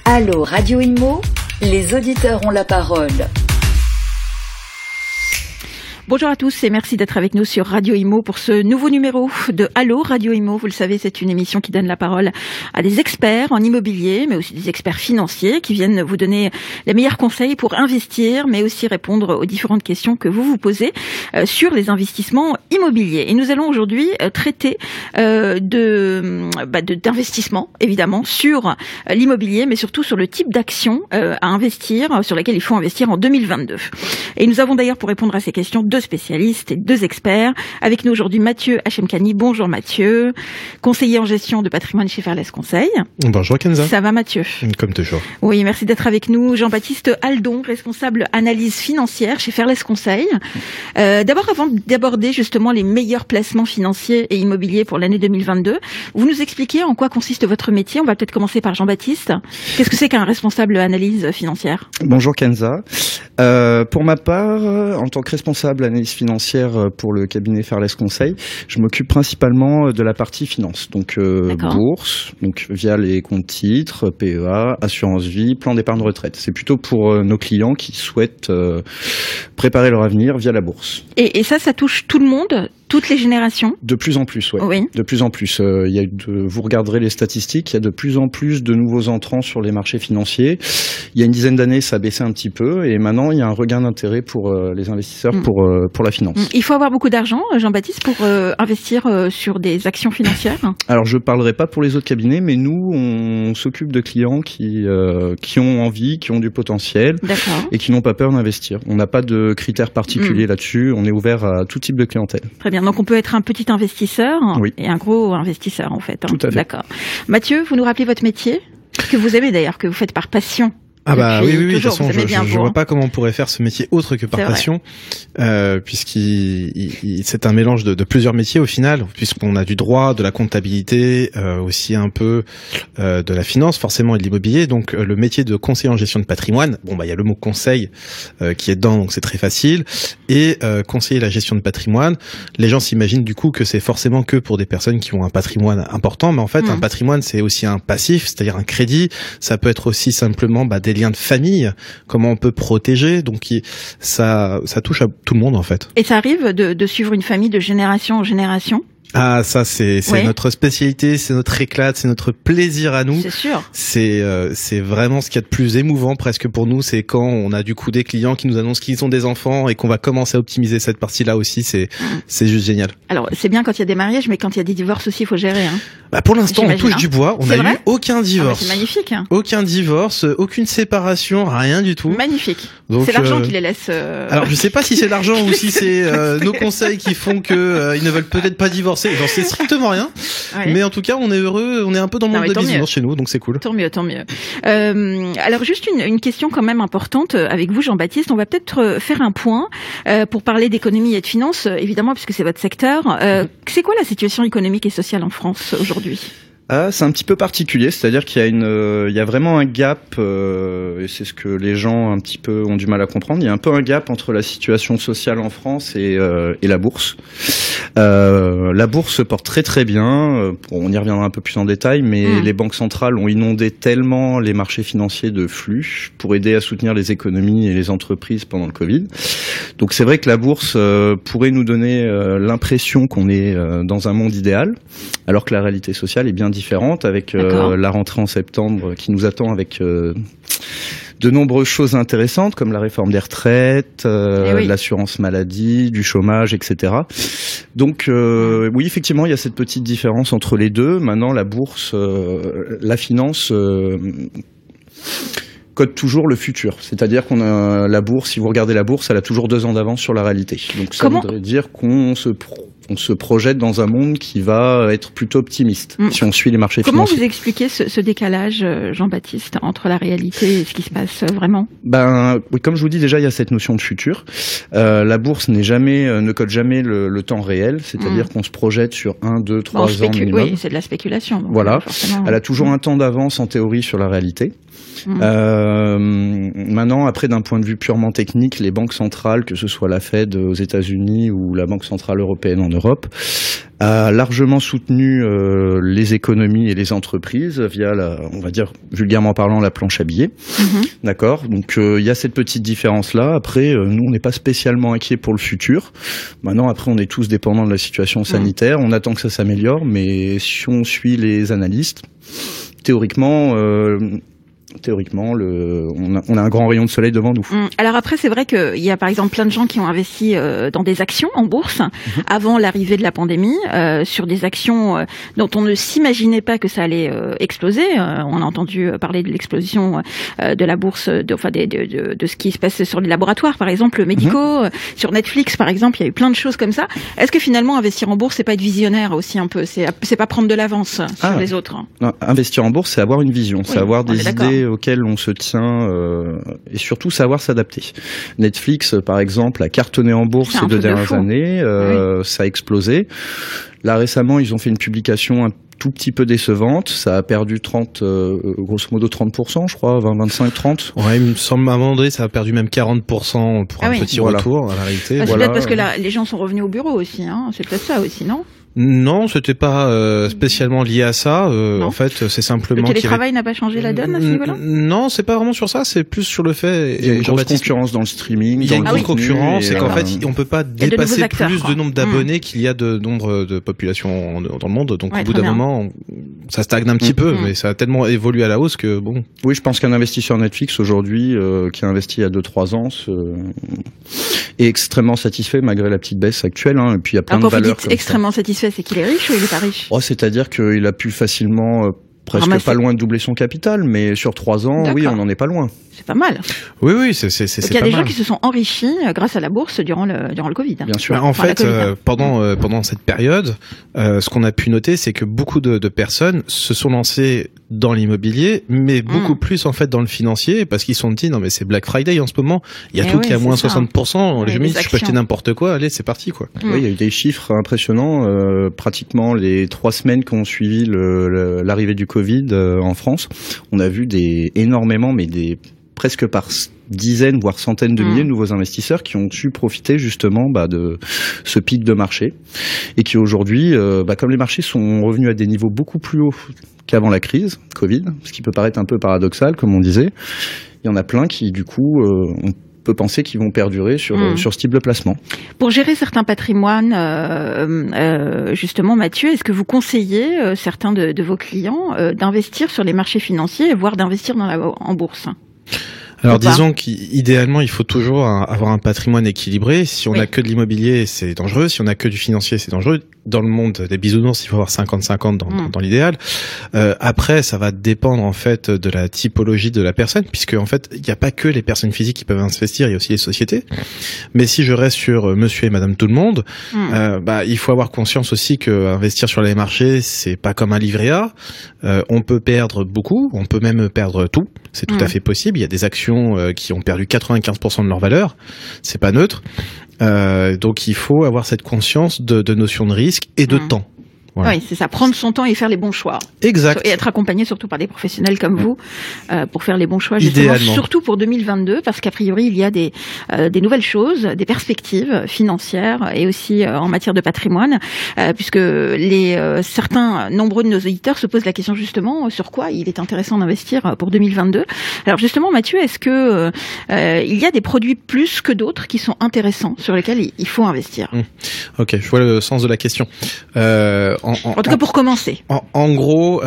Allô, Radio Imo, les auditeurs ont la parole. Bonjour à tous et merci d'être avec nous sur Radio Imo pour ce nouveau numéro de Allô Radio Imo. Vous le savez, c'est une émission qui donne la parole à des experts en immobilier, mais aussi des experts financiers qui viennent vous donner les meilleurs conseils pour investir, mais aussi répondre aux différentes questions que vous vous posez sur les investissements immobiliers. Et nous allons aujourd'hui traiter d'investissement, évidemment, sur l'immobilier, mais surtout sur le type d'action à investir, sur laquelle il faut investir en 2022. Et nous avons d'ailleurs, pour répondre à ces questions, deux spécialistes et deux experts. Avec nous aujourd'hui Mathieu Hachemkani. Bonjour Mathieu, conseiller en gestion de patrimoine chez Fairless Conseil. Bonjour Kenza. Ça va Mathieu? Comme toujours. Oui, merci d'être avec nous. Jean-Baptiste Aldon, responsable analyse financière chez Fairless Conseil. D'abord, avant d'aborder justement les meilleurs placements financiers et immobiliers pour l'année 2022, vous nous expliquez en quoi consiste votre métier. On va peut-être commencer par Jean-Baptiste. Qu'est-ce que c'est qu'un responsable analyse financière? Bonjour Kenza. Pour ma part, en tant que responsable analyse financière pour le cabinet Fairless Conseil, je m'occupe principalement de la partie finance, donc bourse, donc via les comptes titres, PEA, assurance vie, plan d'épargne retraite. C'est plutôt pour nos clients qui souhaitent préparer leur avenir via la bourse. Et ça touche tout le monde, toutes les générations? De plus en plus, ouais. Oui. De plus en plus. Vous regarderez les statistiques, il y a de plus en plus de nouveaux entrants sur les marchés financiers. Il y a une dizaine d'années, ça baissait un petit peu, et maintenant, il y a un regain d'intérêt pour les investisseurs pour la finance. Il faut avoir beaucoup d'argent, Jean-Baptiste, pour investir sur des actions financières? Alors, je parlerai pas pour les autres cabinets, mais nous, on s'occupe de clients qui ont envie, qui ont du potentiel, et qui n'ont pas peur d'investir. On n'a pas de critères particuliers là-dessus. On est ouvert à tout type de clientèle. Très bien. Donc, on peut être un petit investisseur et un gros investisseur, en fait. Tout à fait. D'accord. Mathieu, vous nous rappelez votre métier, que vous aimez d'ailleurs, que vous faites par passion? Ah bah oui, de toute façon, je vois pas comment on pourrait faire ce métier autre que par passion, c'est un mélange de plusieurs métiers au final, puisqu'on a du droit, de la comptabilité, aussi un peu de la finance forcément et de l'immobilier. Donc le métier de conseiller en gestion de patrimoine, il y a le mot conseil qui est dedans, donc c'est très facile. Et conseiller la gestion de patrimoine, les gens s'imaginent du coup que c'est forcément que pour des personnes qui ont un patrimoine important, mais en fait un patrimoine c'est aussi un passif, c'est-à-dire un crédit. Ça peut être aussi simplement des liens de famille, comment on peut protéger, donc ça touche à tout le monde en fait. Et ça arrive de suivre une famille de génération en génération? Ah, ça c'est notre spécialité, c'est notre éclate, c'est notre plaisir à nous. C'est sûr. C'est vraiment ce qu'il y a de plus émouvant presque pour nous, c'est quand on a du coup des clients qui nous annoncent qu'ils ont des enfants et qu'on va commencer à optimiser cette partie-là aussi, c'est juste génial. Alors, c'est bien quand il y a des mariages, mais quand il y a des divorces aussi, il faut gérer, hein. Pour l'instant, on touche du bois, on n'a eu aucun divorce. C'est magnifique, hein. Aucun divorce, aucune séparation, rien du tout. Magnifique. Donc, c'est l'argent qui les laisse Alors, je sais pas si c'est l'argent ou si c'est nos conseils qui font que ils ne veulent peut-être pas divorcer. J'en sais strictement rien. Mais en tout cas, on est heureux, on est un peu dans le monde de business chez nous, donc c'est cool. Tant mieux. Alors juste une question quand même importante avec vous, Jean-Baptiste. On va peut-être faire un point pour parler d'économie et de finance, évidemment, puisque c'est votre secteur. C'est quoi la situation économique et sociale en France aujourd'hui? C'est un petit peu particulier, c'est-à-dire qu'il y a vraiment un gap, et c'est ce que les gens un petit peu ont du mal à comprendre. Il y a un peu un gap entre la situation sociale en France et la bourse. La bourse se porte très très bien. On y reviendra un peu plus en détail, mais les banques centrales ont inondé tellement les marchés financiers de flux pour aider à soutenir les économies et les entreprises pendant le Covid. Donc c'est vrai que la bourse pourrait nous donner l'impression qu'on est dans un monde idéal, alors que la réalité sociale est bien différente avec la rentrée en septembre qui nous attend avec de nombreuses choses intéressantes comme la réforme des retraites, l'assurance maladie, du chômage, etc. Donc oui, effectivement, il y a cette petite différence entre les deux. Maintenant, la bourse, la finance code toujours le futur. C'est-à-dire qu'on a la bourse, si vous regardez la bourse, elle a toujours 2 ans d'avance sur la réalité. Donc ça voudrait dire qu'on se projette dans un monde qui va être plutôt optimiste si on suit les marchés financiers. Comment vous expliquez ce décalage, Jean-Baptiste, entre la réalité et ce qui se passe vraiment? Oui, comme je vous dis déjà, il y a cette notion de futur. La bourse ne code jamais le temps réel, c'est-à-dire qu'on se projette sur 1, 2, 3 ans minimum. Oui, c'est de la spéculation. Donc voilà. Elle a toujours un temps d'avance en théorie sur la réalité. Maintenant, après, d'un point de vue purement technique, les banques centrales, que ce soit la Fed aux États-Unis ou la Banque centrale européenne en Europe, a largement soutenu les économies et les entreprises via on va dire vulgairement parlant, la planche à billets. D'accord. Donc il y a cette petite différence là. Après, nous on n'est pas spécialement inquiets pour le futur. Maintenant, après, on est tous dépendants de la situation sanitaire. On attend que ça s'améliore, mais si on suit les analystes, théoriquement, on a un grand rayon de soleil devant nous. Alors après, c'est vrai qu'il y a par exemple plein de gens qui ont investi dans des actions en bourse avant l'arrivée de la pandémie, sur des actions dont on ne s'imaginait pas que ça allait exploser. On a entendu parler de l'explosion de la bourse, de ce qui se passe sur les laboratoires, par exemple, médicaux. Sur Netflix, par exemple, il y a eu plein de choses comme ça. Est-ce que finalement, investir en bourse, c'est pas être visionnaire aussi un peu? C'est pas prendre de l'avance sur les autres? Non, investir en bourse, c'est avoir une vision, c'est avoir des idées auxquelles on se tient et surtout savoir s'adapter. Netflix, par exemple, a cartonné en bourse ces 2 dernières années, ça a explosé. Là, récemment, ils ont fait une publication un tout petit peu décevante, ça a perdu grosso modo 30%, je crois, 20, 25, 30. Ouais, il me semble, à un moment donné, ça a perdu même 40% pour un petit retour, à la réalité. C'est peut-être parce que les gens sont revenus au bureau aussi, hein. C'est peut-être ça aussi, non? Non, c'était pas spécialement lié à ça. En fait, c'est simplement le télétravail n'a pas changé la donne à ce niveau-là. Non, c'est pas vraiment sur ça. C'est plus sur le fait. Il y a une grosse concurrence dans le streaming. Il y a une grosse concurrence, c'est qu'en fait, on peut pas dépasser plus de nombre d'abonnés qu'il y a de nombre de populations dans le monde. Donc au bout d'un moment, ça stagne un petit peu, mais ça a tellement évolué à la hausse que bon. Oui, je pense qu'un investisseur Netflix aujourd'hui qui a investi il y a 2-3 ans est extrêmement satisfait malgré la petite baisse actuelle. Et puis il y a plein de valeurs. Quand vous dites extrêmement satisfait, c'est qu'il est riche ou il est pas riche? C'est-à-dire qu'il a pu facilement presque pas loin de doubler son capital, mais sur 3 ans, oui, on n'en est pas loin. C'est pas mal. Oui, c'est pas mal. Il y a des gens qui se sont enrichis grâce à la bourse durant le Covid. Bien sûr. En fait, pendant cette période, ce qu'on a pu noter, c'est que beaucoup de personnes se sont lancées dans l'immobilier, mais beaucoup plus en fait dans le financier, parce qu'ils se sont dit non mais c'est Black Friday en ce moment, il y a tout qui est à moins 60%. Je me dis je peux acheter n'importe quoi, allez c'est parti quoi. Oui, il y a eu des chiffres impressionnants. Pratiquement les 3 semaines qui ont suivi l'arrivée du Covid en France, on a vu énormément, mais presque par dizaines voire centaines de milliers de nouveaux investisseurs qui ont su profiter justement de ce pic de marché et qui aujourd'hui, comme les marchés sont revenus à des niveaux beaucoup plus hauts qu'avant la crise Covid, ce qui peut paraître un peu paradoxal comme on disait, il y en a plein qui du coup on peut penser qu'ils vont perdurer sur ce type de placement. Pour gérer certains patrimoines, justement, Mathieu, est-ce que vous conseillez certains de vos clients d'investir sur les marchés financiers, voire d'investir en bourse? Alors disons qu'idéalement il faut toujours avoir un patrimoine équilibré. Si on n'a que de l'immobilier, c'est dangereux. Si on n'a que du financier, c'est dangereux. Dans le monde des bisounours, il faut avoir 50-50 dans l'idéal. Après, ça va dépendre en fait de la typologie de la personne, puisque en fait il n'y a pas que les personnes physiques qui peuvent investir, il y a aussi les sociétés. Mais si je reste sur Monsieur et Madame tout le monde, il faut avoir conscience aussi que investir sur les marchés, c'est pas comme un livret A. On peut perdre beaucoup, on peut même perdre tout. C'est tout à fait possible. Il y a des actions qui ont perdu 95% de leur valeur. C'est pas neutre. Donc il faut avoir cette conscience de notion de risque et de temps. Voilà. Oui, c'est ça, prendre son temps et faire les bons choix. Exact. Et être accompagné surtout par des professionnels comme vous pour faire les bons choix, justement, surtout pour 2022, parce qu'a priori, il y a des nouvelles choses, des perspectives financières et aussi en matière de patrimoine, puisque certains nombreux de nos auditeurs se posent la question justement sur quoi il est intéressant d'investir pour 2022. Alors justement, Mathieu, est-ce que il y a des produits plus que d'autres qui sont intéressants, sur lesquels il faut investir? Ok, je vois le sens de la question. En tout cas, pour commencer. En gros,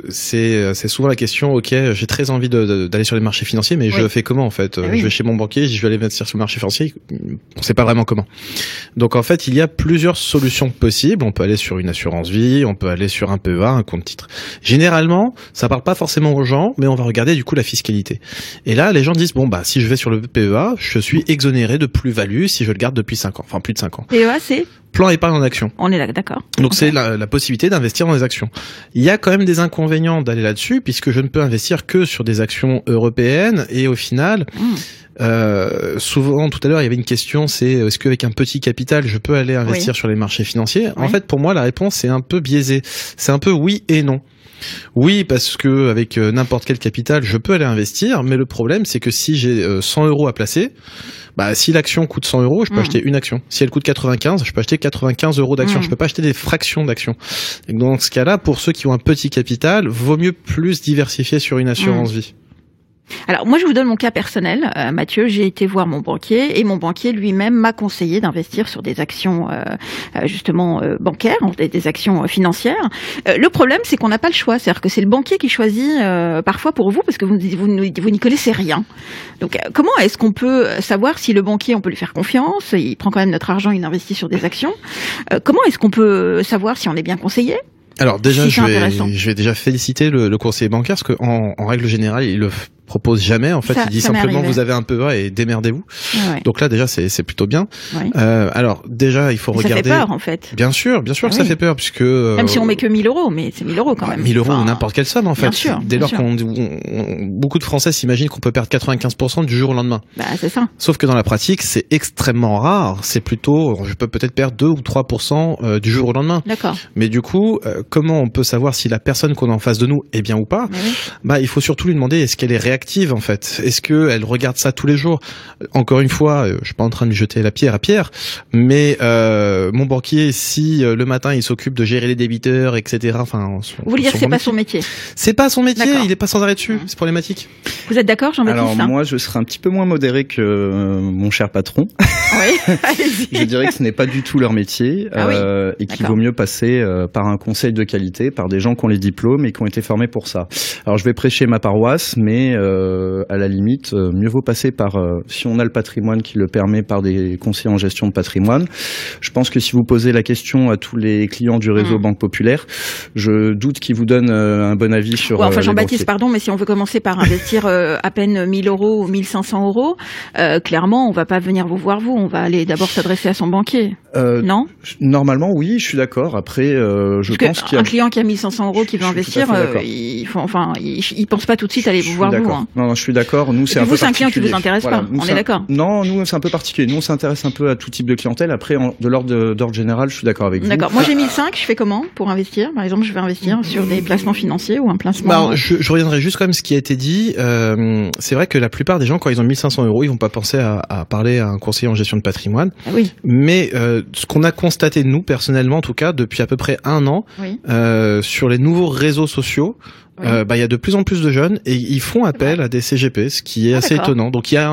c'est souvent la question. Ok, j'ai très envie d'aller sur les marchés financiers, mais je fais comment en fait? Je vais chez mon banquier, je vais aller investir sur le marché financier. On sait pas vraiment comment. Donc en fait, il y a plusieurs solutions possibles. On peut aller sur une assurance vie, on peut aller sur un PEA, un compte titre. Généralement, ça parle pas forcément aux gens, mais on va regarder du coup la fiscalité. Et là, les gens disent si je vais sur le PEA, je suis exonéré de plus-value si je le garde depuis 5 ans, enfin plus de 5 ans. PEA, c'est plan épargne en action. On est là, d'accord. Donc c'est la possibilité d'investir dans des actions. Il y a quand même des inconvénients d'aller là-dessus, puisque je ne peux investir que sur des actions européennes, et au final, souvent, tout à l'heure, il y avait une question, c'est est-ce qu'avec un petit capital, je peux aller investir sur les marchés financiers? En fait, pour moi, la réponse est un peu biaisée. C'est un peu oui et non. Oui, parce que avec n'importe quel capital, je peux aller investir, mais le problème, c'est que si j'ai 100 € à placer, si l'action coûte 100 €, je peux acheter une action. Si elle coûte 95, je peux acheter 95 € d'actions. Je peux pas acheter des fractions d'actions. Et dans ce cas-là, pour ceux qui ont un petit capital, vaut mieux plus diversifier sur une assurance vie. Alors moi je vous donne mon cas personnel, Mathieu, j'ai été voir mon banquier et mon banquier lui-même m'a conseillé d'investir sur des actions justement bancaires, des actions financières. Le problème c'est qu'on n'a pas le choix, c'est-à-dire que c'est le banquier qui choisit parfois pour vous parce que vous n'y connaissez rien. Donc comment est-ce qu'on peut savoir si le banquier on peut lui faire confiance, il prend quand même notre argent, il investit sur des actions. Comment est-ce qu'on peut savoir si on est bien conseillé ? Alors déjà, je vais déjà féliciter le conseiller bancaire parce que en règle générale, il le propose jamais. En fait, il dit simplement vous avez un peu et démerdez-vous. Ouais. Donc là, déjà, c'est plutôt bien. Ouais. Alors déjà, il faut regarder. Ça fait peur, en fait. Bien sûr que ça fait peur puisque même si on met que 1 000 €, mais c'est 1 000 € quand même. 1 000 € ou n'importe quelle somme, en fait. Dès lors qu'on beaucoup de Français s'imaginent qu'on peut perdre 95% du jour au lendemain. C'est ça. Sauf que dans la pratique, c'est extrêmement rare. C'est plutôt, je peux peut-être perdre 2 ou 3% du jour au lendemain. D'accord. Mais du coup, comment on peut savoir si la personne qu'on a en face de nous est bien ou pas? Il faut surtout lui demander est-ce qu'elle est réactive en fait. Est-ce que elle regarde ça tous les jours? Encore une fois, je suis pas en train de lui jeter la pierre à Pierre, mais mon banquier, si le matin il s'occupe de gérer les débiteurs, etc. Enfin, vous voulez dire que c'est pas son métier? C'est pas son métier. Il est pas sans arrêt dessus. C'est problématique. Vous êtes d'accord, Jean-Baptiste? Alors moi, je serais un petit peu moins modéré que mon cher patron. Oui. Allez-y. Je dirais que ce n'est pas du tout leur métier et qu'il vaut mieux passer par un conseil de qualité, par des gens qui ont les diplômes et qui ont été formés pour ça. Alors je vais prêcher ma paroisse, mais à la limite, mieux vaut passer par, si on a le patrimoine qui le permet, par des conseillers en gestion de patrimoine. Je pense que si vous posez la question à tous les clients du réseau Banque Populaire, je doute qu'ils vous donnent un bon avis sur. Enfin, Jean-Baptiste, pardon, mais si on veut commencer par investir à peine 1 000 € ou 1 500 €, clairement, on va pas venir vous voir, on va aller d'abord s'adresser à son banquier. Non? Normalement, oui, je suis d'accord. Après, je pense qu'il y a un client qui a 1 500 € qui veut investir, il pense pas tout de suite aller vous voir vous. Hein. Non, je suis d'accord. Nous, c'est un peu particulier. C'est un client qui vous intéresse pas. On est d'accord. Non, nous, c'est un peu particulier. Nous, on s'intéresse un peu à tout type de clientèle. Après, de l'ordre général, je suis d'accord avec vous. D'accord. Moi, j'ai 1 500. Je fais comment pour investir? Par exemple, je vais investir sur des placements financiers ou un placement. Je reviendrai juste quand même ce qui a été dit. C'est vrai que la plupart des gens, quand ils ont 1 500 €, ils vont pas penser à parler à un conseiller en gestion de patrimoine. Ah oui. Mais ce qu'on a constaté nous personnellement, en tout cas, depuis à peu près 1 an, sur les nouveaux réseaux sociaux. Il y a de plus en plus de jeunes et ils font appel à des CGP, ce qui est assez étonnant. Donc il y a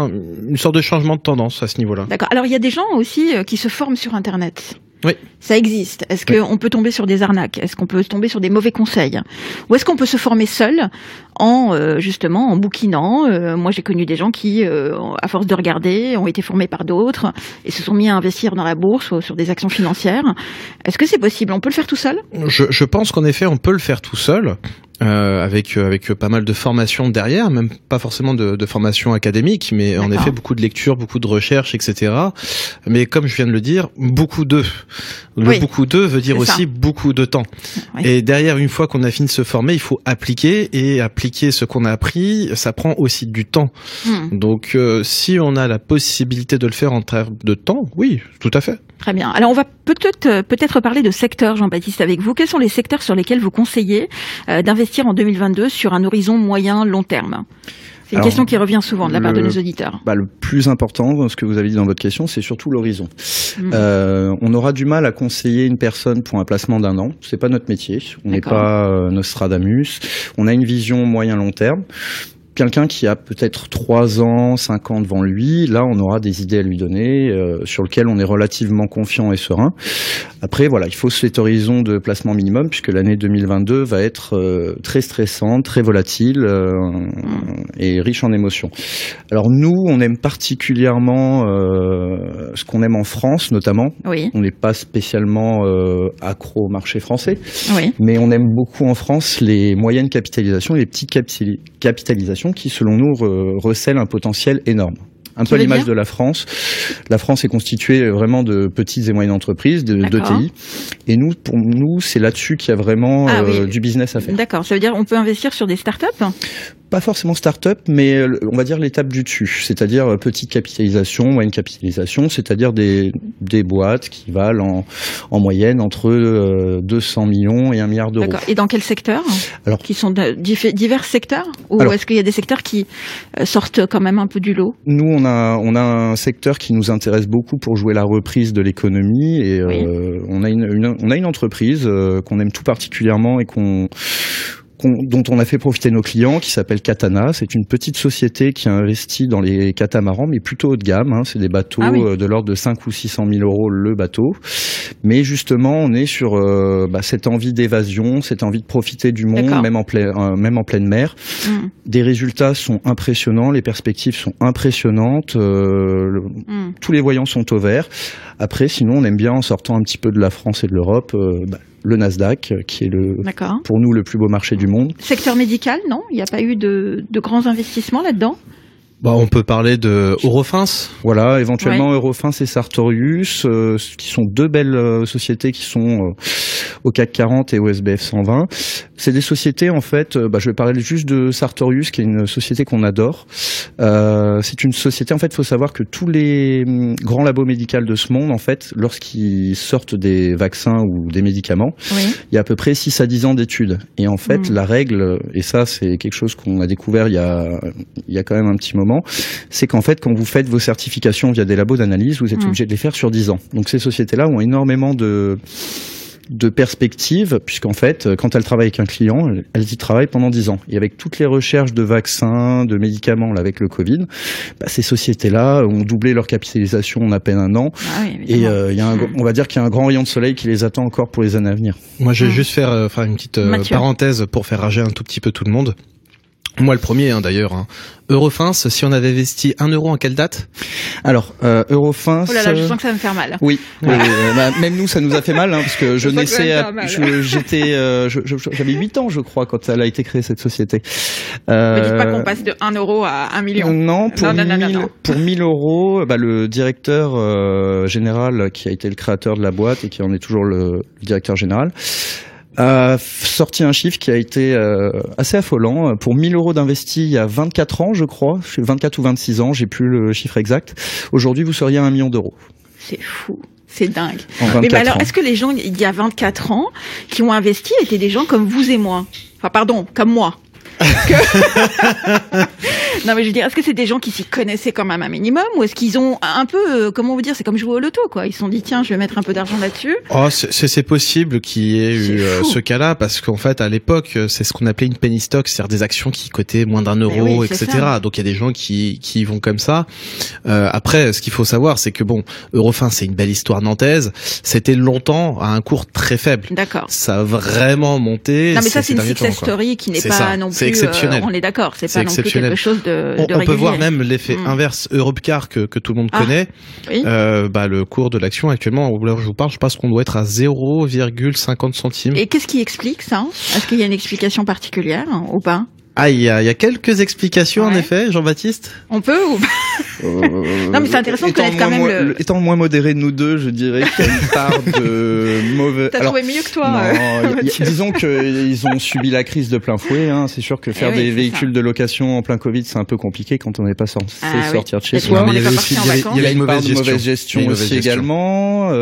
une sorte de changement de tendance à ce niveau-là. D'accord. Alors il y a des gens aussi qui se forment sur Internet. Oui. Ça existe. Est-ce qu'on peut tomber sur des arnaques? Est-ce qu'on peut tomber sur des mauvais conseils? Ou est-ce qu'on peut se former seul justement en bouquinant? Moi, j'ai connu des gens qui, à force de regarder, ont été formés par d'autres et se sont mis à investir dans la bourse ou sur des actions financières. Est-ce que c'est possible? On peut le faire tout seul? Je pense qu'en effet, on peut le faire tout seul. Avec pas mal de formations derrière, même pas forcément de formation académique, mais en effet beaucoup de lectures, beaucoup de recherches, etc. Mais comme je viens de le dire, beaucoup d'eux. Beaucoup d'eux veut dire aussi beaucoup de temps. Oui. Et derrière, une fois qu'on a fini de se former, il faut appliquer, et appliquer ce qu'on a appris, ça prend aussi du temps. Donc si on a la possibilité de le faire en termes de temps, oui, tout à fait. Très bien. Alors on va peut-être parler de secteurs, Jean-Baptiste, avec vous. Quels sont les secteurs sur lesquels vous conseillez d'investir en 2022 sur un horizon moyen-long terme? C'est une question qui revient souvent de la part de nos auditeurs. Le plus important, ce que vous avez dit dans votre question, c'est surtout l'horizon. On aura du mal à conseiller une personne pour un placement d'1 an. C'est pas notre métier. On n'est pas Nostradamus. On a une vision moyen-long terme. Quelqu'un qui a peut-être 3 ans, 5 ans devant lui, là on aura des idées à lui donner sur lesquelles on est relativement confiant et serein. Après voilà, il faut cet horizon de placement minimum puisque l'année 2022 va être très stressante, très volatile et riche en émotions. Alors nous, on aime particulièrement ce qu'on aime en France notamment. Oui. On n'est pas spécialement accro au marché français, mais on aime beaucoup en France les moyennes capitalisations et les petites capitalisations qui, selon nous, recèlent un potentiel énorme. Un peu à l'image de la France. La France est constituée vraiment de petites et moyennes entreprises, d'ETI. Et nous, pour nous, c'est là-dessus qu'il y a vraiment du business à faire. D'accord. Ça veut dire qu'on peut investir sur des startups ? pas forcément start-up, mais on va dire l'étape du dessus, c'est-à-dire petite capitalisation, moyenne capitalisation, c'est-à-dire des boîtes qui valent en moyenne entre 200 millions et 1 milliard d'euros. D'accord. Et dans quel secteur ? Alors, qui sont divers secteurs ? Ou est-ce qu'il y a des secteurs qui sortent quand même un peu du lot ? Nous, on a un secteur qui nous intéresse beaucoup pour jouer la reprise de l'économie et oui. On a une entreprise qu'on aime tout particulièrement et dont on a fait profiter nos clients, qui s'appelle Katana. C'est une petite société qui a investi dans les catamarans, mais plutôt haut de gamme. Hein. C'est des bateaux de l'ordre de 5 ou 600 000 euros le bateau. Mais justement, on est sur cette envie d'évasion, cette envie de profiter du monde, même en pleine mer. Des résultats sont impressionnants, les perspectives sont impressionnantes, tous les voyants sont au vert. Après, sinon, on aime bien, en sortant un petit peu de la France et de l'Europe, le Nasdaq, qui est pour nous le plus beau marché du monde. Secteur médical, non ? Il n'y a pas eu de grands investissements là-dedans ? On peut parler de Eurofins. Voilà, éventuellement Eurofins et Sartorius, qui sont deux belles sociétés qui sont au CAC 40 et au SBF 120. C'est des sociétés, en fait, je vais parler juste de Sartorius, qui est une société qu'on adore. C'est une société, en fait, il faut savoir que tous les grands labos médicaux de ce monde, en fait, lorsqu'ils sortent des vaccins ou des médicaments, il y a à peu près 6 à 10 ans d'études. Et en fait, la règle, et ça, c'est quelque chose qu'on a découvert il y a quand même un petit moment, c'est qu'en fait, quand vous faites vos certifications via des labos d'analyse, vous êtes obligé de les faire sur 10 ans. Donc ces sociétés-là ont énormément de perspectives, puisqu'en fait, quand elles travaillent avec un client, elles y travaillent pendant 10 ans. Et avec toutes les recherches de vaccins, de médicaments, là, avec le Covid, ces sociétés-là ont doublé leur capitalisation en à peine un an. Et on va dire qu'il y a un grand rayon de soleil qui les attend encore pour les années à venir. Moi, je vais juste faire une petite parenthèse pour faire rager un tout petit peu tout le monde. Moi, le premier, d'ailleurs. Eurofins, si on avait investi 1 euro en quelle date ? Alors, Eurofins... Oh là là, je sens que ça va me faire mal. Oui. Même nous, ça nous a fait mal, parce que j'avais 8 ans, je crois, quand elle a été créée, cette société. Ne dites pas qu'on passe de 1 euro à 1 million. Non, pour 1000 euros, le directeur général, qui a été le créateur de la boîte et qui en est toujours le directeur général, a sorti un chiffre qui a été assez affolant. Pour 1000 euros d'investis il y a 24 ans, je crois, 24 ou 26 ans, j'ai plus le chiffre exact. Aujourd'hui, vous seriez à 1 million d'euros. C'est fou. C'est dingue. Mais alors, est-ce que les gens, il y a 24 ans, qui ont investi étaient des gens comme vous et moi ? Enfin, pardon, comme moi. Non, mais je veux dire, est-ce que c'est des gens qui s'y connaissaient quand même un minimum, ou est-ce qu'ils ont un peu, comment vous dire, c'est comme jouer au loto, quoi. Ils se sont dit, tiens, je vais mettre un peu d'argent là-dessus. C'est possible qu'il y ait eu ce cas-là, parce qu'en fait, à l'époque, c'est ce qu'on appelait une penny stock, c'est-à-dire des actions qui cotaient moins d'1 euro, etc. Donc il y a des gens qui y vont comme ça. Après, ce qu'il faut savoir, c'est que Eurofins, c'est une belle histoire nantaise. C'était longtemps à un cours très faible. D'accord. Ça a vraiment monté. Non, mais ça, c'est une success story qui n'est pas non plus. C'est exceptionnel. On est d'accord. C'est pas non plus quelque chose de on peut voir même l'effet inverse Europcar que tout le monde connaît. Oui. Le cours de l'action actuellement, où je vous parle, je pense qu'on doit être à 0,50 centimes. Et qu'est-ce qui explique ça ? Est-ce qu'il y a une explication particulière ou pas ? Il y a quelques explications en effet, Jean-Baptiste. On peut ou non, mais c'est intéressant de connaître quand même étant le moins modéré de nous deux, je dirais qu'il y a une part de mauvais... T'as trouvé mieux que toi. Disons qu'ils ont subi la crise de plein fouet. C'est sûr que faire des véhicules de location en plein Covid, c'est un peu compliqué quand on n'est pas censé sortir de chez soi. Il y a une part de mauvaise gestion aussi également.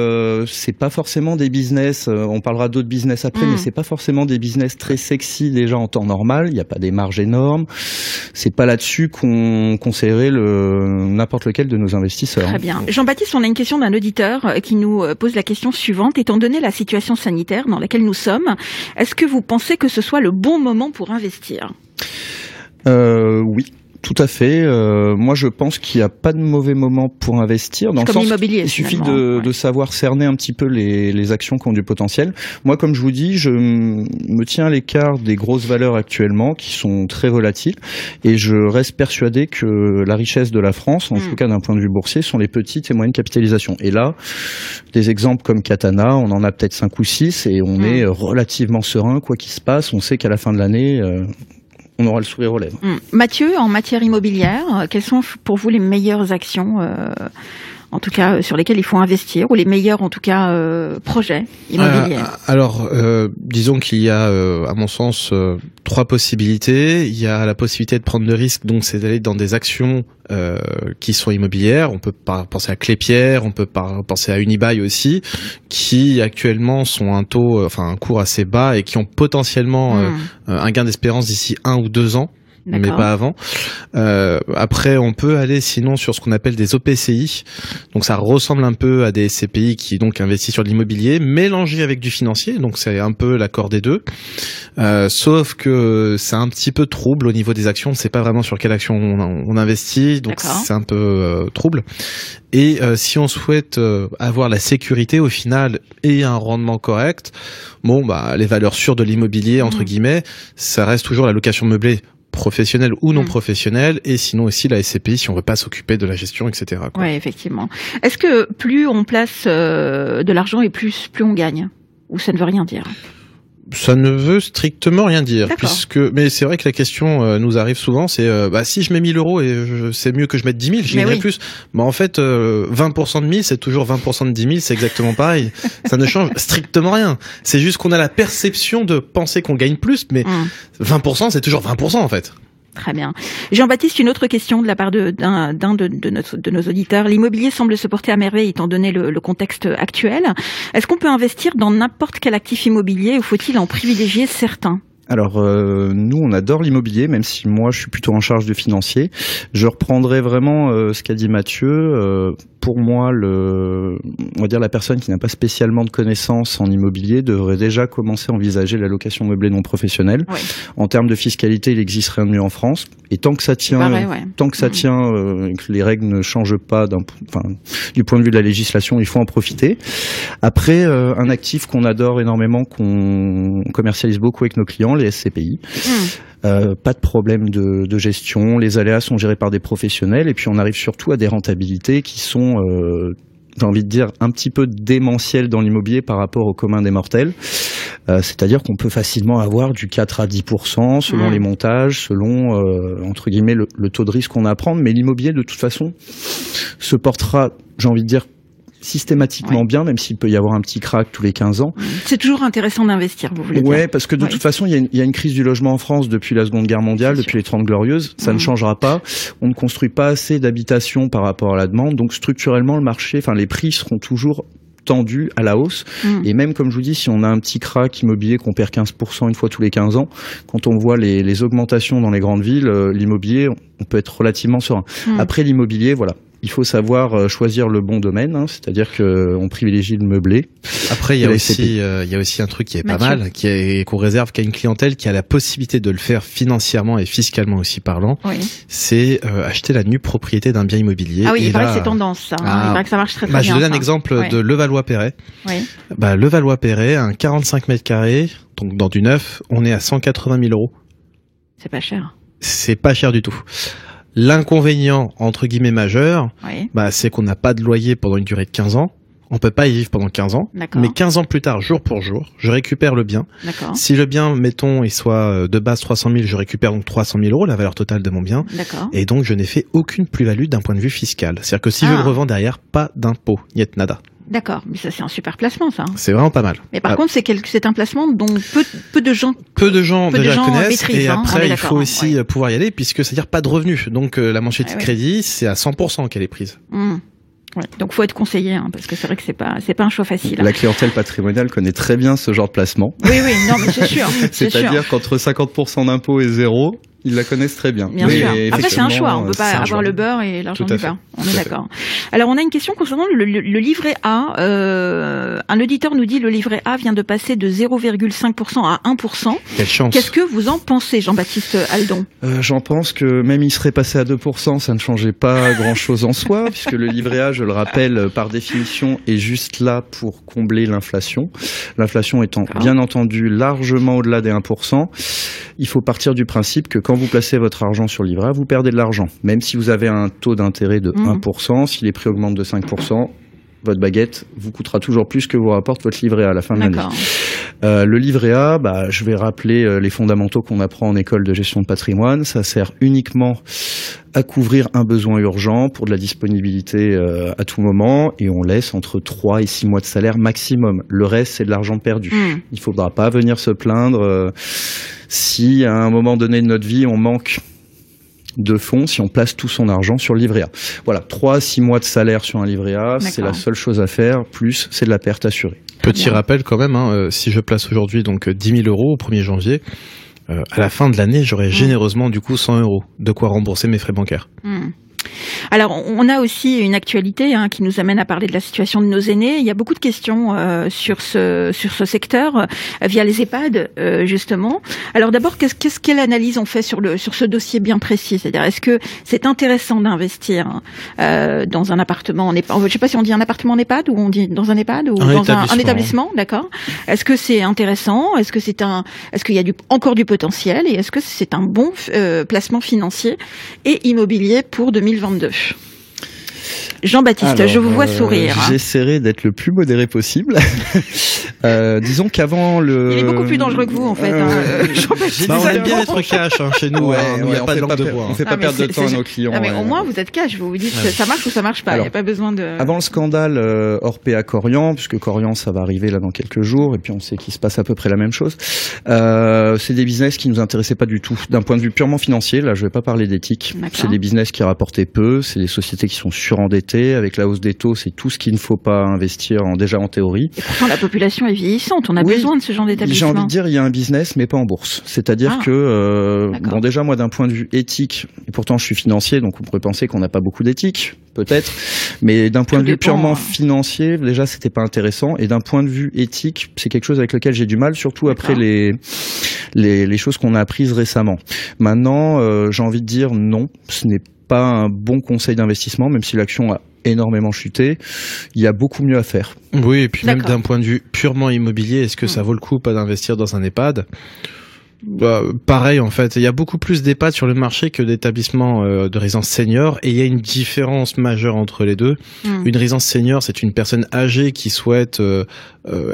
C'est pas forcément des business, on parlera d'autres business après, mais c'est pas forcément des business très sexy déjà en temps normal. Il n'y a pas des marge énorme. C'est pas là-dessus qu'on conseillerait n'importe lequel de nos investisseurs. Très bien. Jean-Baptiste, on a une question d'un auditeur qui nous pose la question suivante. Étant donné la situation sanitaire dans laquelle nous sommes, est-ce que vous pensez que ce soit le bon moment pour investir ? Oui. Tout à fait. Moi, je pense qu'il n'y a pas de mauvais moment pour investir. Dans le sens, il suffit de savoir cerner un petit peu les actions qui ont du potentiel. Moi, comme je vous dis, je me tiens à l'écart des grosses valeurs actuellement qui sont très volatiles, et je reste persuadé que la richesse de la France, en tout cas d'un point de vue boursier, sont les petites et moyennes capitalisations. Et là, des exemples comme Katana, on en a peut-être 5 ou 6, et on est relativement serein, quoi qu'il se passe. On sait qu'à la fin de l'année, on aura le sourire aux lèvres. Mathieu, en matière immobilière, quelles sont pour vous les meilleures actions en tout cas sur lesquels il faut investir, ou les meilleurs en tout cas projets immobiliers? Alors, disons qu'il y a, à mon sens, 3 possibilités. Il y a la possibilité de prendre le risque, donc c'est d'aller dans des actions qui sont immobilières. On peut penser à Clépierre, on peut penser à Unibail aussi, qui actuellement sont un cours assez bas et qui ont potentiellement un gain d'espérance d'ici 1 ou 2 ans. D'accord. Mais pas avant. Après, on peut aller sinon sur ce qu'on appelle des OPCI. Donc ça ressemble un peu à des SCPI qui donc investissent sur de l'immobilier, mélangé avec du financier. Donc c'est un peu l'accord des deux. Sauf que c'est un petit peu trouble au niveau des actions. On ne sait pas vraiment sur quelle action on investit. Donc D'accord. c'est un peu trouble. Et si on souhaite avoir la sécurité au final et un rendement correct, les valeurs sûres de l'immobilier entre guillemets, ça reste toujours la location meublée, professionnelle ou non professionnelle, et sinon aussi la SCPI si on veut pas s'occuper de la gestion, etc. Oui, effectivement. Est-ce que plus on place de l'argent et plus on gagne, ou ça ne veut rien dire? Ça ne veut strictement rien dire, D'accord. mais c'est vrai que la question nous arrive souvent, c'est si je mets 1000 euros et c'est mieux que je mette 10 000, j'y gagnerai plus. En fait, 20% de 1000, c'est toujours 20% de 10 000, c'est exactement pareil. Ça ne change strictement rien. C'est juste qu'on a la perception de penser qu'on gagne plus, mais 20%, c'est toujours 20% en fait. Très bien. Jean-Baptiste, une autre question de la part d'un de nos auditeurs. L'immobilier semble se porter à merveille étant donné le contexte actuel. Est-ce qu'on peut investir dans n'importe quel actif immobilier ou faut-il en privilégier certains? Alors nous on adore l'immobilier, même si moi je suis plutôt en charge du financier. Je reprendrai vraiment ce qu'a dit Mathieu. Pour moi, on va dire la personne qui n'a pas spécialement de connaissances en immobilier devrait déjà commencer à envisager la location meublée non professionnelle. Oui. En termes de fiscalité, il existe rien de mieux en France. Et tant que ça tient, que les règles ne changent pas du point de vue de la législation, il faut en profiter. Après, un actif qu'on adore énormément, qu'on commercialise beaucoup avec nos clients, les SCPI. Pas de problème de gestion, les aléas sont gérés par des professionnels et puis on arrive surtout à des rentabilités qui sont, j'ai envie de dire, un petit peu démentielles dans l'immobilier par rapport au commun des mortels. C'est-à-dire qu'on peut facilement avoir du 4 à 10% selon les montages, selon, entre guillemets, le taux de risque qu'on a à prendre. Mais l'immobilier, de toute façon, se portera, j'ai envie de dire, systématiquement bien, même s'il peut y avoir un petit crack tous les 15 ans. C'est toujours intéressant d'investir, vous voulez dire? Ouais, parce que de toute façon, il y a une crise du logement en France depuis la Seconde Guerre mondiale, depuis les 30 Glorieuses. Ça ne changera pas. On ne construit pas assez d'habitations par rapport à la demande. Donc, structurellement, les prix seront toujours tendus à la hausse. Et même, comme je vous dis, si on a un petit crack immobilier qu'on perd 15% une fois tous les 15 ans, quand on voit les augmentations dans les grandes villes, l'immobilier, on peut être relativement serein. Après, l'immobilier, voilà. Il faut savoir choisir le bon domaine, c'est-à-dire qu'on privilégie le meublé. Après, il y a aussi un truc qui est pas mal, qu'on réserve qu'à une clientèle qui a la possibilité de le faire financièrement et fiscalement aussi parlant. Oui. C'est acheter la nue propriété d'un bien immobilier. Ah oui, il paraît que c'est tendance, ça. Il paraît que ça marche très bien. Je donne un exemple de Levallois-Perret. Oui. Levallois-Perret, un 45 mètres carrés, donc dans du neuf, on est à 180 000 euros. C'est pas cher. C'est pas cher du tout. L'inconvénient, entre guillemets, majeur, c'est qu'on n'a pas de loyer pendant une durée de 15 ans. On peut pas y vivre pendant 15 ans. D'accord. Mais 15 ans plus tard, jour pour jour, je récupère le bien. D'accord. Si le bien, mettons, il soit de base 300 000, je récupère donc 300 000 euros, la valeur totale de mon bien. D'accord. Et donc, je n'ai fait aucune plus-value d'un point de vue fiscal. C'est-à-dire que si je le revends derrière, pas d'impôt. Niet nada. D'accord, mais ça c'est un super placement, ça. C'est vraiment pas mal. Mais par contre, c'est un placement dont peu de gens déjà connaissent. Et après, il faut aussi ouais. pouvoir y aller, puisque c'est-à-dire pas de revenus. Donc la mensualité de crédit, c'est à 100% qu'elle est prise. Ouais, donc faut être conseillé, parce que c'est vrai que c'est pas un choix facile. La clientèle patrimoniale connaît très bien ce genre de placement. Oui, non, mais c'est sûr. C'est-à-dire qu'entre 50% d'impôts et zéro, ils la connaissent très bien. Bien sûr. Après, c'est un choix. On peut pas avoir le beurre et l'argent du beurre. On est d'accord. Alors, on a une question concernant le livret A. Un auditeur nous dit le livret A vient de passer de 0,5% à 1%. Quelle chance. Qu'est-ce que vous en pensez, Jean-Baptiste Aldon? J'en pense que même il serait passé à 2%, ça ne changeait pas grand-chose en soi, puisque le livret A, je le rappelle, par définition, est juste là pour combler l'inflation. L'inflation étant bien entendu largement au-delà des 1%. Il faut partir du principe que quand vous placez votre argent sur le livret A, vous perdez de l'argent. Même si vous avez un taux d'intérêt de 1%, si les prix augmentent de 5%, votre baguette vous coûtera toujours plus que vous rapporte votre livret A à la fin de l'année. Le livret A, je vais rappeler les fondamentaux qu'on apprend en école de gestion de patrimoine. Ça sert uniquement à couvrir un besoin urgent pour de la disponibilité à tout moment, et on laisse entre 3 et 6 mois de salaire maximum. Le reste, c'est de l'argent perdu. Il faudra pas venir se plaindre si à un moment donné de notre vie, on manque de fonds, si on place tout son argent sur le livret A. Voilà, 3 à 6 mois de salaire sur un livret A, c'est la seule chose à faire, plus c'est de la perte assurée. Petit rappel quand même, si je place aujourd'hui donc 10 000 euros au 1er janvier, à la fin de l'année, j'aurai généreusement du coup 100 euros, de quoi rembourser mes frais bancaires. Alors, on a aussi une actualité qui nous amène à parler de la situation de nos aînés. Il y a beaucoup de questions sur ce secteur via les EHPAD, justement. Alors d'abord, quelle analyse on fait sur ce dossier bien précis? C'est-à-dire, est-ce que c'est intéressant d'investir dans un appartement en EHPAD? Je sais pas si on dit un appartement en EHPAD ou on dit dans un EHPAD ou dans un établissement, d'accord? Est-ce que c'est intéressant? Est-ce qu'il y a encore du potentiel? Et est-ce que c'est un bon placement financier et immobilier pour 2022? Jean-Baptiste, je vous vois sourire. J'essaierai d'être le plus modéré possible. Disons qu'avant le... Il est beaucoup plus dangereux que vous, en fait. On aime bien être cash chez nous. Il n'y a pas de langue de bois. On fait pas perdre de temps à nos clients. Mais au moins, vous êtes cash. Vous vous dites ça marche ou ça marche pas. Il n'y a pas besoin de... Avant le scandale Orpea Corian, puisque Corian, ça va arriver là dans quelques jours, et puis on sait qu'il se passe à peu près la même chose, c'est des business qui nous intéressaient pas du tout. D'un point de vue purement financier, là, je vais pas parler d'éthique. C'est des business qui rapportaient peu, c'est des sociétés qui sont surendettées. Avec la hausse des taux, c'est tout ce qu'il ne faut pas investir déjà en théorie. Et pourtant, la population est vieillissante. On a besoin de ce genre d'établissement. J'ai envie de dire, il y a un business, mais pas en bourse. C'est-à-dire que, déjà, moi, d'un point de vue éthique, et pourtant, je suis financier, donc on pourrait penser qu'on n'a pas beaucoup d'éthique, peut-être. Mais d'un point de vue purement financier, déjà, c'était pas intéressant. Et d'un point de vue éthique, c'est quelque chose avec lequel j'ai du mal, surtout après les choses qu'on a apprises récemment. Maintenant, j'ai envie de dire non, ce n'est pas un bon conseil d'investissement, même si l'action a énormément chuté. Il y a beaucoup mieux à faire. Oui, et puis même d'un point de vue purement immobilier, est-ce que ça vaut le coup pas d'investir dans un EHPAD? Pareil, en fait, il y a beaucoup plus d'EHPAD sur le marché que d'établissements de résidence senior, et il y a une différence majeure entre les deux. Une résidence senior, c'est une personne âgée qui souhaite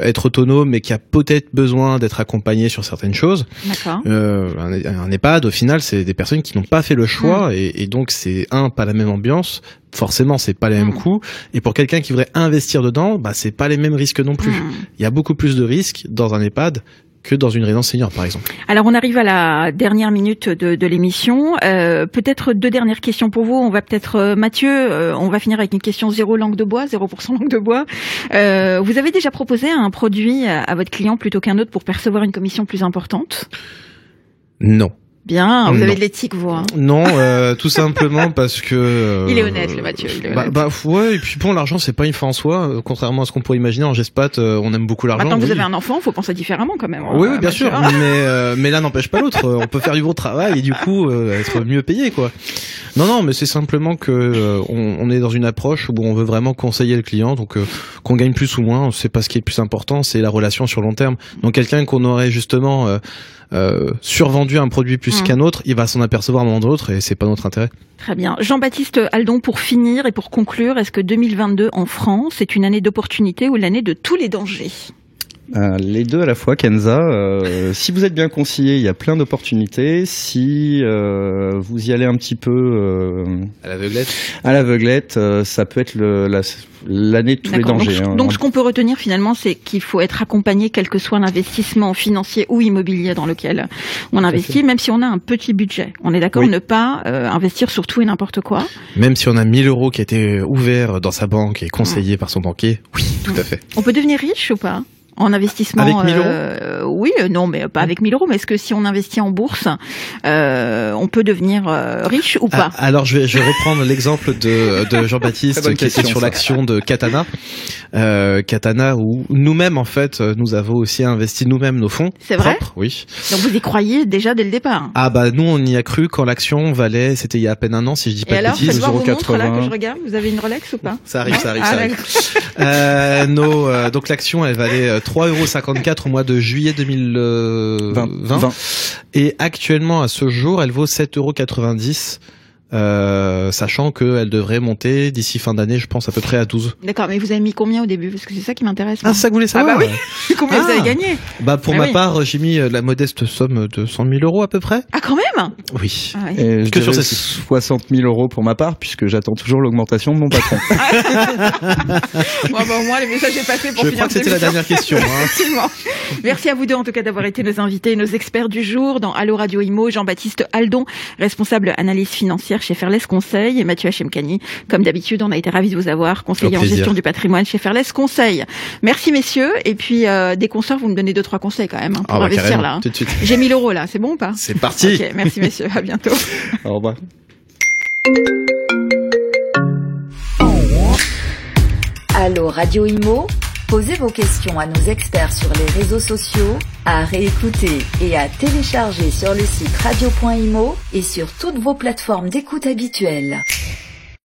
être autonome, mais qui a peut-être besoin d'être accompagnée sur certaines choses. Un EHPAD, au final, c'est des personnes qui n'ont pas fait le choix, et donc c'est pas la même ambiance. Forcément, c'est pas les mêmes coûts. Et pour quelqu'un qui voudrait investir dedans, c'est pas les mêmes risques non plus. Il y a beaucoup plus de risques dans un EHPAD que dans une résidence senior, par exemple. Alors, on arrive à la dernière minute de l'émission. Peut-être 2 dernières questions pour vous. On va peut-être, Mathieu, on va finir avec une question 0% langue de bois. Vous avez déjà proposé un produit à votre client plutôt qu'un autre pour percevoir une commission plus importante? Non. Bien, vous avez de l'éthique, vous. Non, tout simplement parce que... il est honnête, le Mathieu. Il est honnête. Ouais, et puis bon, l'argent, c'est pas une fin en soi. Contrairement à ce qu'on pourrait imaginer, en GESPAT, on aime beaucoup l'argent. Maintenant que vous avez un enfant, faut penser différemment quand même. Oui, bien sûr. Mais l'un n'empêche pas l'autre. On peut faire du gros travail et du coup, être mieux payé, quoi. Non, mais c'est simplement que on est dans une approche où on veut vraiment conseiller le client. Donc, qu'on gagne plus ou moins, c'est pas ce qui est le plus important, c'est la relation sur long terme. Donc, quelqu'un qu'on aurait justement... survendu un produit plus qu'un autre, il va s'en apercevoir à un moment ou l'autre, et c'est pas notre intérêt. Très bien. Jean-Baptiste Aldon, pour finir et pour conclure, est-ce que 2022 en France est une année d'opportunité ou l'année de tous les dangers? Les deux à la fois, Kenza. Si vous êtes bien conseillé, il y a plein d'opportunités. Si vous y allez un petit peu à l'aveuglette, ça peut être l'année de tous les dangers. Donc ce qu'on peut retenir finalement, c'est qu'il faut être accompagné, quel que soit l'investissement financier ou immobilier dans lequel on investit, même si on a un petit budget. On est d'accord, ne pas investir sur tout et n'importe quoi. Même si on a 1 000 euros qui a été ouvert dans sa banque et conseillé par son banquier, oui, tout à fait. On peut devenir riche ou pas? En investissement, avec 1 000 euros oui, non, mais pas avec 1 000 euros. Mais est-ce que si on investit en bourse, on peut devenir riche ou pas? Alors, je vais reprendre l'exemple de Jean-Baptiste qui était sur l'action de Katana. Katana, où nous-mêmes, en fait, nous avons aussi investi nous-mêmes nos fonds. C'est vrai? Oui. Donc vous y croyez déjà dès le départ? Nous, on y a cru quand l'action valait, c'était il y a à peine 1 an, si je dis pas de bêtises. Et alors, faites voir vos montres là que je regarde. Vous avez une Rolex ou pas? Ça arrive. Donc l'action, elle valait 3,54 € au mois de juillet 2020. Et actuellement, à ce jour, elle vaut 7,90 €. sachant qu'elle devrait monter d'ici fin d'année, je pense à peu près à 12. D'accord, mais vous avez mis combien au début? Parce que c'est ça qui m'intéresse. Ah, ça que vous voulez savoir? Ah bah oui. Combien vous avez gagné? Bah pour ma part, j'ai mis la modeste somme de 100 000 € à peu près. Ah, quand même? Oui. Ah, oui. Et que sur ces 60 000 € pour ma part, puisque j'attends toujours l'augmentation de mon patron. Bon, bah, au moins, le message est passé pour Je finir. crois que c'était la dernière question. Effectivement. Merci à vous deux, en tout cas, d'avoir été nos invités et nos experts du jour dans Allo Radio Imo. Jean-Baptiste Aldon, responsable analyse financière chez Fairless Conseil, et Mathieu Hachemkani. Comme d'habitude, on a été ravis de vous avoir, conseiller en gestion du patrimoine chez Fairless Conseil. Merci, messieurs. Et puis, dès qu'on sort, vous me donnez 2-3 conseils quand même, hein, pour investir là. Hein. Tout de suite. J'ai 1 000 € là, c'est bon ou pas? C'est parti. Ok, merci messieurs, à bientôt. Au revoir. Allo Radio Imo, posez vos questions à nos experts sur les réseaux sociaux, à réécouter et à télécharger sur le site radio.imo et sur toutes vos plateformes d'écoute habituelles.